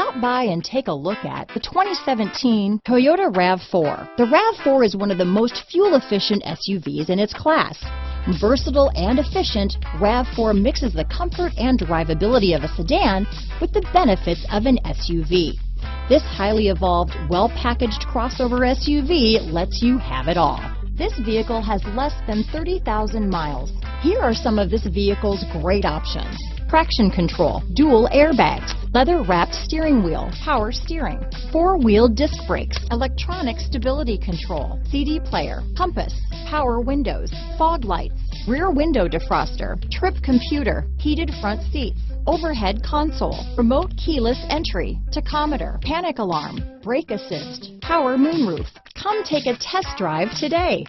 Stop by and take a look at the 2017 Toyota RAV4. The RAV4 is one of the most fuel-efficient SUVs in its class. Versatile and efficient, RAV4 mixes the comfort and drivability of a sedan with the benefits of an SUV. This highly evolved, well-packaged crossover SUV lets you have it all. This vehicle has less than 30,000 miles. Here are some of this vehicle's great options: traction control, dual airbags, leather-wrapped steering wheel, power steering, four-wheel disc brakes, electronic stability control, CD player, compass, power windows, fog lights, rear window defroster, trip computer, heated front seats, overhead console, remote keyless entry, tachometer, panic alarm, brake assist, power moonroof. Come take a test drive today.